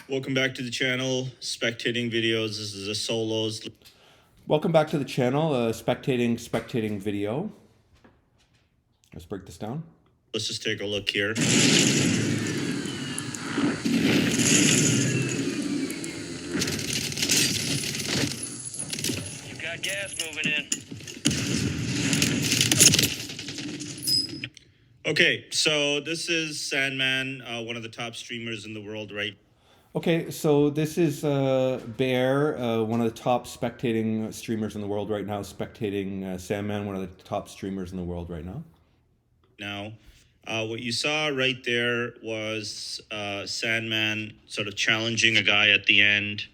Welcome back to the channel, Spectating Videos. This is a solos. Welcome back to the channel, Spectating video. Let's break this down. Let's just take a look here. You got gas moving in. Okay, so this is Sandman, one of the top streamers in the world, right? Okay, so this is Bear, one of the top spectating streamers in the world right now, spectating Sandman, one of the top streamers in the world right now. Now, what you saw right there was Sandman sort of challenging a guy at the end.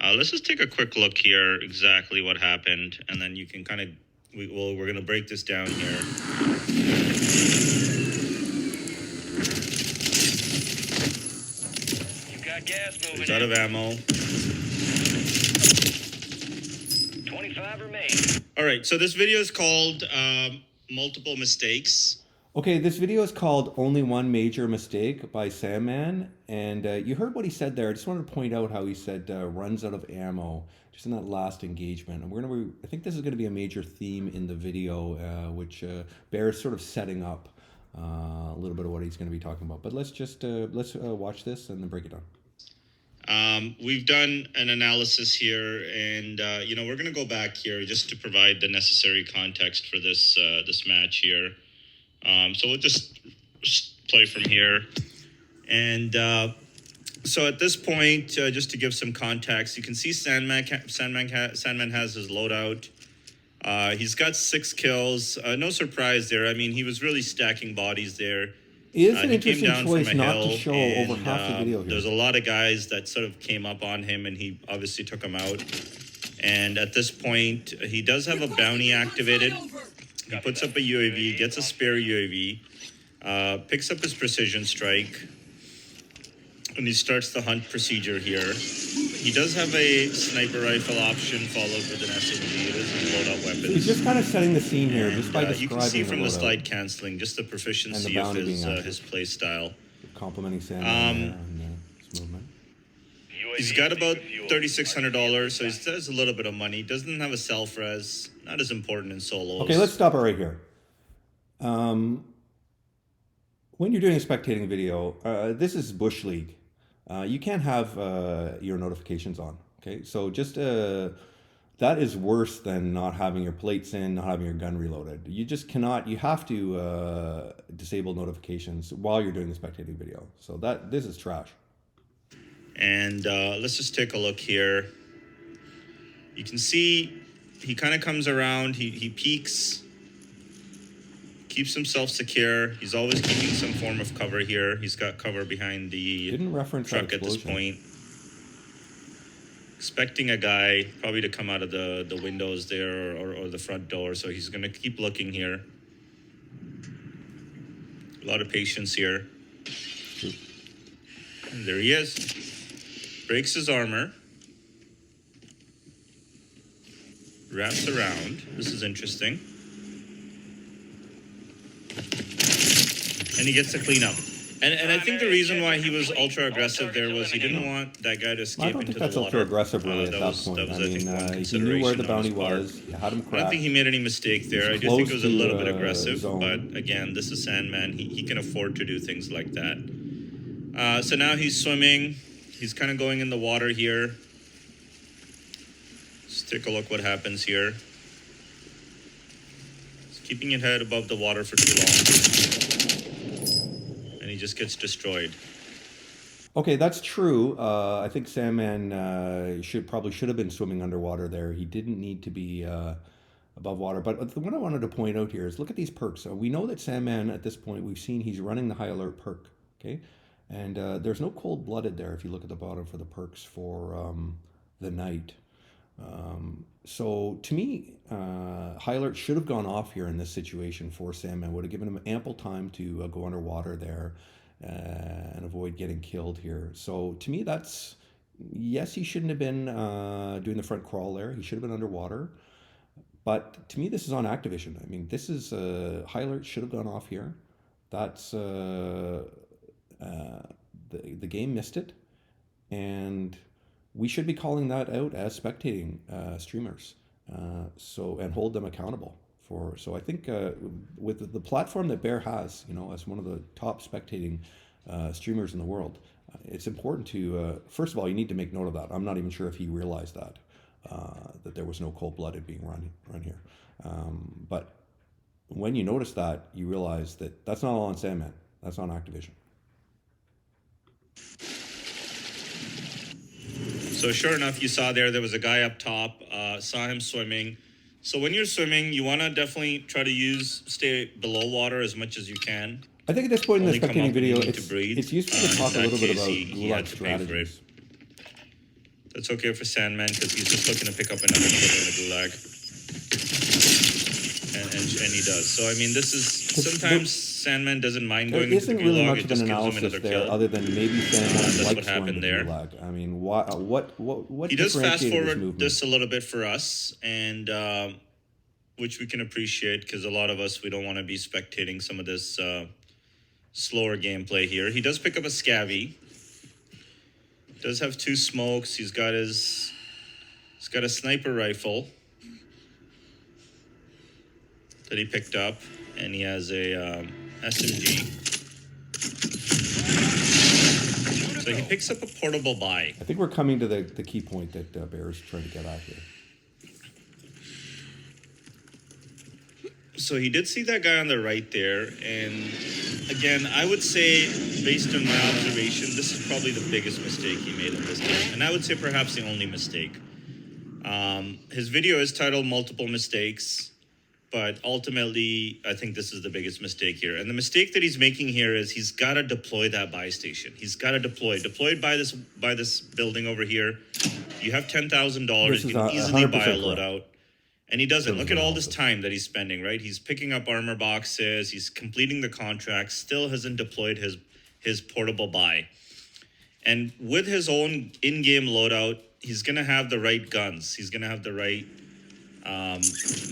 Let's just take a quick look here, exactly what happened, and then you can kind of, we're going to break this down here. Gas moving. He's out of ammo. 25 remain. All right, so this video is called Multiple Mistakes. Okay, this video is called Only One Major Mistake by Sandman, and you heard what he said there. I just wanted to point out how he said runs out of ammo just in that last engagement. And I think this is going to be a major theme in the video, which Bear is sort of setting up a little bit of what he's going to be talking about. But let's watch this and then break it down. We've done an analysis here, and we're going to go back here just to provide the necessary context for this this match here. So we'll just play from here, and so at this point, just to give some context, you can see Sandman has his loadout. He's got 6 kills. No surprise there. I mean, he was really stacking bodies there. It is an interesting choice not to show over half the video here. There's a lot of guys that sort of came up on him, and he obviously took them out. And at this point, he does have a bounty activated. He puts up a UAV, gets a spare UAV, picks up his precision strike, and he starts the hunt procedure here. He does have a sniper rifle option followed with an SMG. It is his loadout weapon. He's just kind of setting the scene here, just by describing you can see from the loadout. slide canceling just the proficiency of his play style. Complimenting Sandman his movement. He's got about $3,600, so he still has a little bit of money. Doesn't have a self-res. Not as important in solos. Okay, let's stop it right here. When you're doing a spectating video, this is Bush League. You can't have your notifications on. Okay, so just that is worse than not having your plates in, not having your gun reloaded. You just cannot. You have to disable notifications while you're doing the spectating video. So this is trash. And let's just take a look here. You can see he kind of comes around. He peeks, keeps himself secure. He's always keeping some form of cover here. He's got cover behind the truck at this point. Expecting a guy probably to come out of the windows there or the front door. So he's going to keep looking here. A lot of patience here. And there he is. Breaks his armor. Wraps around. This is interesting. And he gets to clean up. And I think the reason why he was ultra aggressive there was he didn't want that guy to escape into the water. I don't think that's ultra aggressive really at that point. I mean, he knew where the bounty was. He had him cracked. I don't think he made any mistake there. I do think it was a little bit aggressive. But again, this is Sandman. He can afford to do things like that. So now he's swimming. He's kind of going in the water here. Let's take a look what happens here. He's keeping his head above the water for too long. And he just gets destroyed. Okay, that's true. I think Sandman should have been swimming underwater there. He didn't need to be above water. But what I wanted to point out here is look at these perks. We know that Sandman at this point, we've seen he's running the high alert perk. Okay. And there's no cold-blooded there if you look at the bottom for the perks for the night. So to me, high alert should have gone off here in this situation for Sandman. Would have given him ample time to go underwater there and avoid getting killed here. So to me, yes, he shouldn't have been doing the front crawl there. He should have been underwater. But to me, this is on Activision. I mean, this is high alert should have gone off here. That's... the game missed it. and we should be calling that out as spectating streamers. And hold them accountable for. So I think with the platform that Bear has, as one of the top spectating streamers in the world, it's important to first of all, you need to make note of that. I'm not even sure if he realized that there was no cold blooded being run here, but when you notice that, you realize that that's not all on Sandman. That's on Activision. So sure enough, you saw there was a guy up top, saw him swimming. So when you're swimming, you want to definitely try to stay below water as much as you can. I think at this point in the Only come spectating up when you video, need to breathe. it's useful to talk a In that little bit case, about he had Gulak to pay for it. strategies. That's okay for Sandman because he's just looking to pick up another kill in the Gulag. And he does. So I mean, this is sometimes Sandman doesn't mind There going into the isn't really Gulag. much It of an just gives him analysis another there, kill. other than maybe Sandman That's likes what going happened to there. Gulag. I mean, what He does fast differentiated forward movement? this a little bit for us, and which we can appreciate because a lot of us, we don't want to be spectating some of this slower gameplay here. He does pick up a scabby. Does have 2 smokes. He's got a sniper rifle that he picked up, and he has a SMG. So he picks up a portable buy. I think we're coming to the key point that Bear is trying to get at here. So he did see that guy on the right there, and again, I would say, based on my observation, this is probably the biggest mistake he made in this game, and I would say perhaps the only mistake. His video is titled Multiple Mistakes, but ultimately, I think this is the biggest mistake here. And the mistake that he's making here is he's got to deploy that buy station. He's got to deploy by this building over here. You have $10,000. You can easily buy a loadout. And he doesn't. Look at all this time that he's spending, right? He's picking up armor boxes. He's completing the contract. Still hasn't deployed his portable buy. And with his own in-game loadout, he's going to have the right guns. He's going to have the right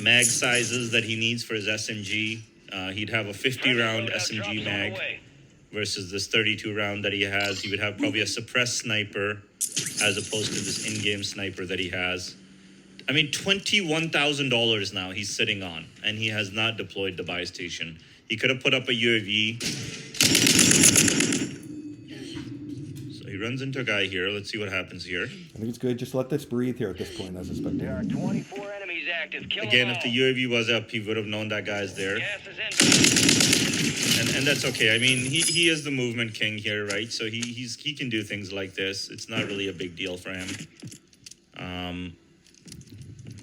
mag sizes that he needs for his SMG. He'd have a 50-round SMG mag versus this 32-round that he has. He would have probably a suppressed sniper as opposed to this in-game sniper that he has. I mean, $21,000 now he's sitting on, and he has not deployed the buy station. He could have put up a UAV. So he runs into a guy here. Let's see what happens here. I think it's good. Just let this breathe here at this point as a spectator. There are 24 enemies active. Kill Again, them if the all. UAV was up, he would have known that guy's there. Gas is inbound. And that's okay. I mean, he is the movement king here, right? So he can do things like this. It's not really a big deal for him.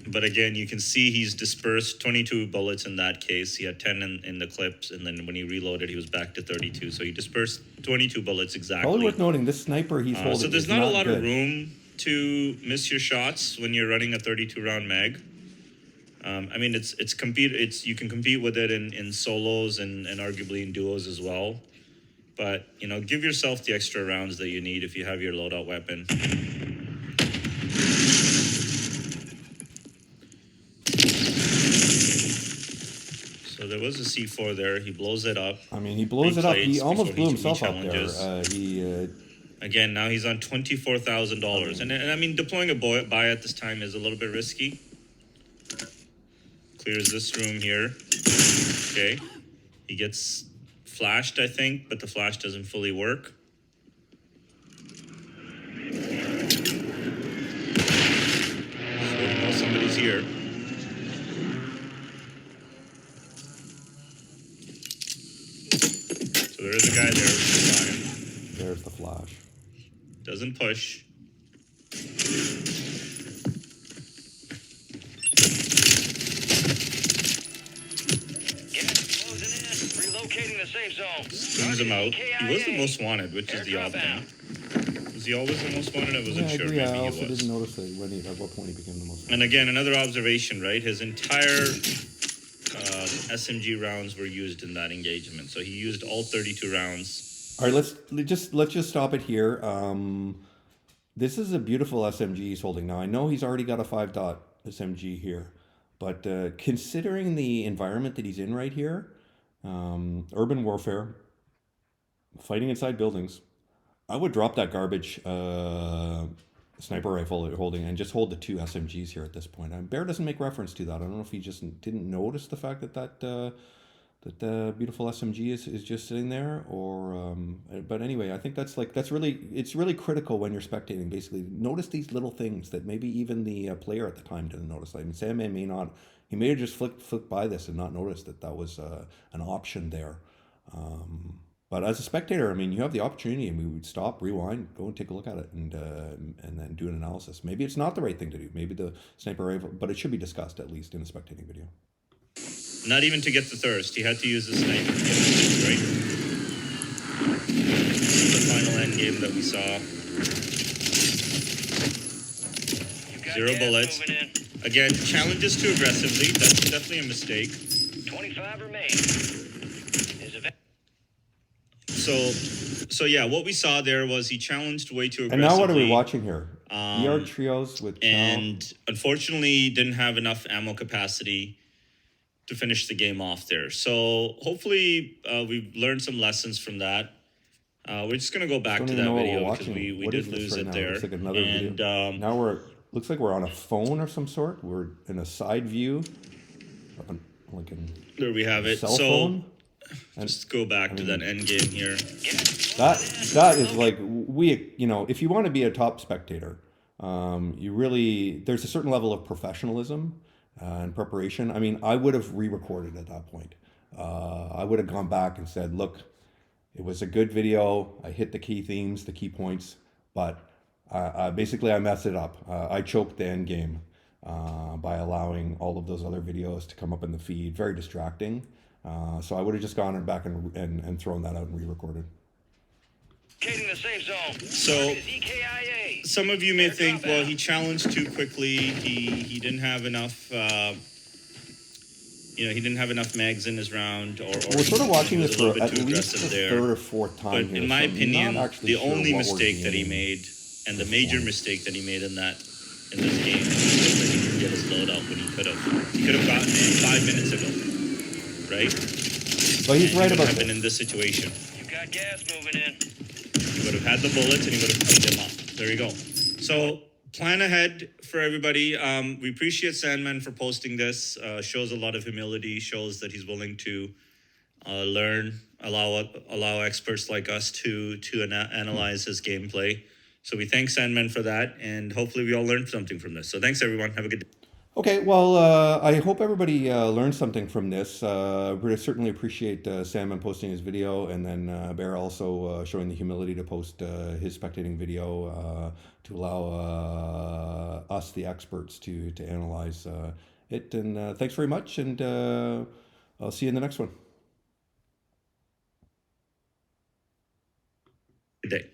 But again, you can see he's dispersed 22 bullets in that case. He had 10 in the clips, and then when he reloaded, he was back to 32. So he dispersed 22 bullets exactly. Probably worth noting, this sniper he's holding So there's is not a lot good. of room to miss your shots when you're running a 32-round mag. I mean, you can compete with it in solos and arguably in duos as well. But, give yourself the extra rounds that you need if you have your loadout weapon. So there was a C4 there. He blows it up. I mean, he blows it up. He almost blew himself up challenges. there. Again, now he's on $24,000. And I mean, deploying a buy at this time is a little bit risky. Clears this room here. Okay. He gets flashed, I think, but the flash doesn't fully work. So he knows somebody's here. So there is a guy there. There's the flash. Doesn't push. Relocating the safe zone. Swings him out. He was the most wanted, which is the odd thing. Was he always the most wanted? I wasn't sure. Agree. Maybe I he also was. didn't notice at what point he became the most wanted. And again, another observation, right? His entire SMG rounds were used in that engagement. So he used all 32 rounds. All right, let's just stop it here. This is a beautiful SMG he's holding now. I know he's already got a 5-dot SMG here, but considering the environment that he's in right here, urban warfare, fighting inside buildings, I would drop that garbage sniper rifle you're holding and just hold the two SMGs here at this point. Bear doesn't make reference to that. I don't know if he just didn't notice the fact that that the beautiful SMG is just sitting there, or but anyway, I think that's really it's really critical when you're spectating. Basically, notice these little things that maybe even the player at the time didn't notice. Like Sandman may not, he may have just flipped by this and not noticed that that was an option there. But as a spectator, I mean, you have the opportunity, and we would stop, rewind, go and take a look at it, and then do an analysis. Maybe it's not the right thing to do. Maybe the sniper rifle, but it should be discussed at least in a spectating video. Not even to get the thirst. He had to use the sniper to get the thirst, right? This is the final end game that we saw. You got 0 gas bullets. moving in. Again, challenges too aggressively. That's definitely a mistake. 25 remain. Is event. So yeah, what we saw there was he challenged way too aggressively. And now what are we watching here? Um, ER trios with Chow. And unfortunately didn't have enough ammo capacity to finish the game off there. So hopefully we've learned some lessons from that. We're just gonna go back Don't to even that know what video we're because watching. we What did is this lose right it now? there. Looks like another And video. Now looks like we're on a phone of some sort. We're in a side view, like in there we have it. cell So phone. just go back to that end game here. That is like if you want to be a top spectator, you really there's a certain level of professionalism and preparation. I mean, I would have re-recorded at that point. I would have gone back and said, look, it was a good video. I hit the key themes, the key points, but basically I messed it up. I choked the end game by allowing all of those other videos to come up in the feed. Very distracting. So I would have just gone back and thrown that out and re-recorded. Locating the safe zone. So Target is EKIA. some of you may think, Airdrop well, out. he challenged too quickly. He didn't have enough. He didn't have enough mags in his round, or We're sort of watching he was this a little for bit at too least aggressive the there. third or fourth time But here. in my so I'm opinion, not actually the sure only what we're mistake that he seeing. made, and the this major point. mistake that he made in this game, was that he didn't get his loadout when he could have. He could have gotten it 5 minutes ago, right? But he's And right he about wouldn't have been this. in this situation. You got gas moving in. He would have had the bullets and he would have cleaned them up. There you go. So plan ahead for everybody. We appreciate Sandman for posting this. Shows a lot of humility. Shows that he's willing to learn. Allow experts like us to analyze his gameplay. So we thank Sandman for that, and hopefully we all learned something from this. So thanks everyone. Have a good day. Okay, well, I hope everybody learned something from this. We certainly appreciate Salmon posting his video, and then Bear also showing the humility to post his spectating video to allow us, the experts, to analyze it. And thanks very much, and I'll see you in the next one. Good day.